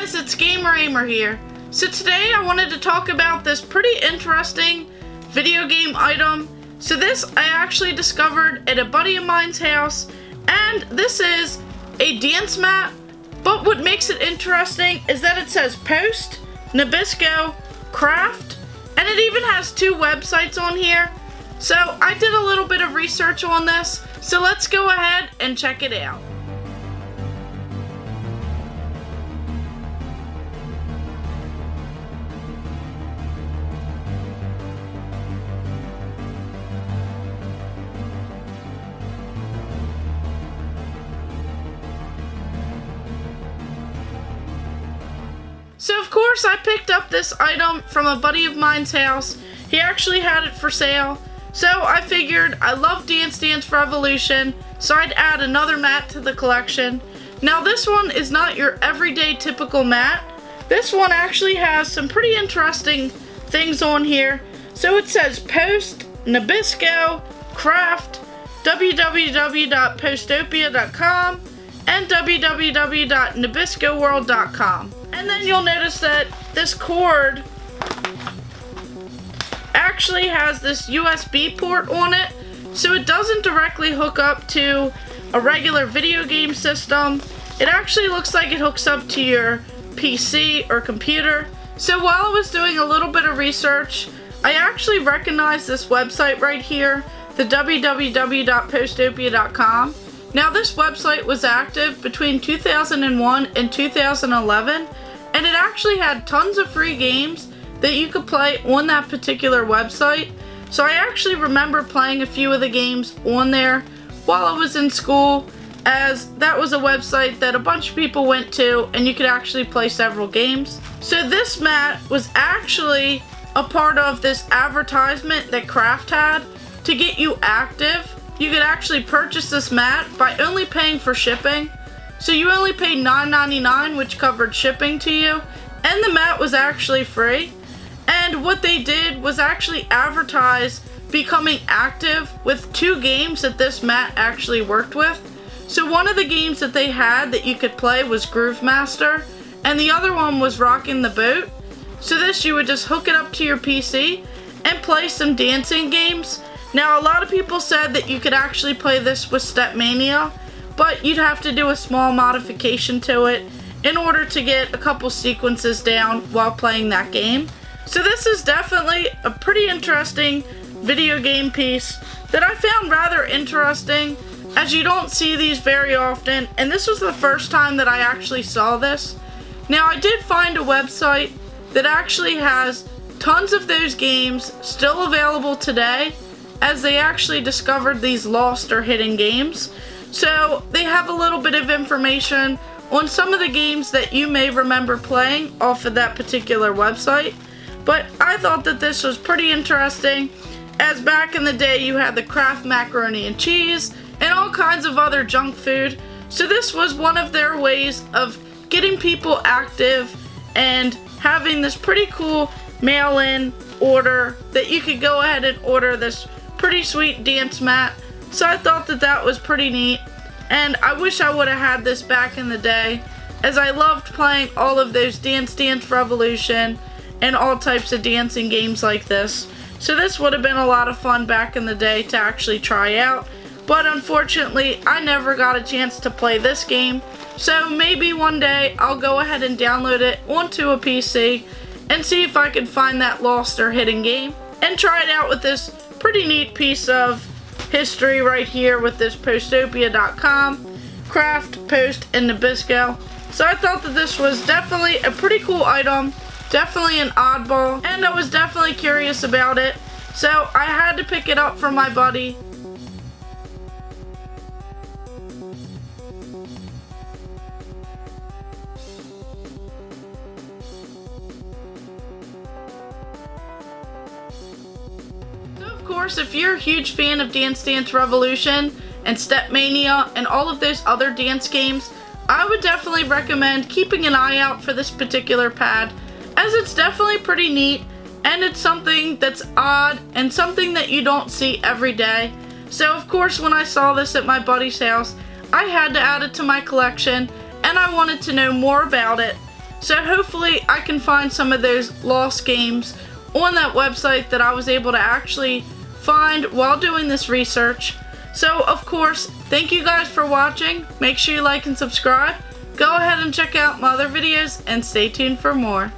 guys, it's Ahmer here. So today I wanted to talk about this pretty interesting video game item. So this I actually discovered at a buddy of mine's house, and this is a dance mat, but what makes it interesting is that it says Post, Nabisco, Craft, and it even has 2 websites on here. So I did a little bit of research on this, so let's go ahead and check it out. So of course I picked up this item from a buddy of mine's house. He actually had it for sale. So I figured I love Dance Dance Revolution, so I'd add another mat to the collection. Now this one is not your everyday typical mat. This one actually has some pretty interesting things on here. So it says Post, Nabisco, Craft, www.postopia.com, and www.nabiscoworld.com. And then you'll notice that this cord actually has this USB port on it, so it doesn't directly hook up to a regular video game system. It actually looks like it hooks up to your PC or computer. So while I was doing a little bit of research, I actually recognized this website right here, the www.postopia.com. Now this website was active between 2001 and 2011, and it actually had tons of free games that you could play on that particular website. So I actually remember playing a few of the games on there while I was in school, as that was a website that a bunch of people went to and you could actually play several games. So this mat was actually a part of this advertisement that Craft had to get you active. You could actually purchase this mat by only paying for shipping. So you only paid $9.99, which covered shipping to you, and the mat was actually free. And what they did was actually advertise becoming active with 2 games that this mat actually worked with. So one of the games that they had that you could play was Groove Master, and the other one was Rockin' the Boat. So this, you would just hook it up to your PC and play some dancing games. Now a lot of people said that you could actually play this with Stepmania, but you'd have to do a small modification to it in order to get a couple sequences down while playing that game. So this is definitely a pretty interesting video game piece that I found rather interesting, as you don't see these very often, and this was the first time that I actually saw this. Now I did find a website that actually has tons of those games still available today, as they actually discovered these lost or hidden games. So they have a little bit of information on some of the games that you may remember playing off of that particular website. But I thought that this was pretty interesting, as back in the day you had the Kraft macaroni and cheese and all kinds of other junk food. So this was one of their ways of getting people active and having this pretty cool mail-in order that you could go ahead and order this pretty sweet dance mat. So I thought that that was pretty neat, and I wish I would have had this back in the day, as I loved playing all of those Dance Dance Revolution and all types of dancing games like this. So this would have been a lot of fun back in the day to actually try out, but unfortunately I never got a chance to play this game. So maybe one day I'll go ahead and download it onto a PC and see if I can find that lost or hidden game and try it out with this pretty neat piece of history right here with this Postopia.com, Craft, Post, and Nabisco. So I thought that this was definitely a pretty cool item, definitely an oddball, and I was definitely curious about it. So I had to pick it up from my buddy. Of course, if you're a huge fan of Dance Dance Revolution and Stepmania and all of those other dance games, I would definitely recommend keeping an eye out for this particular pad, as it's definitely pretty neat, and it's something that's odd and something that you don't see every day. So of course when I saw this at my buddy's house, I had to add it to my collection, and I wanted to know more about it. So hopefully I can find some of those lost games on that website that I was able to actually find while doing this research. So of course, thank you guys for watching. Make sure you like and subscribe. Go ahead and check out my other videos and stay tuned for more.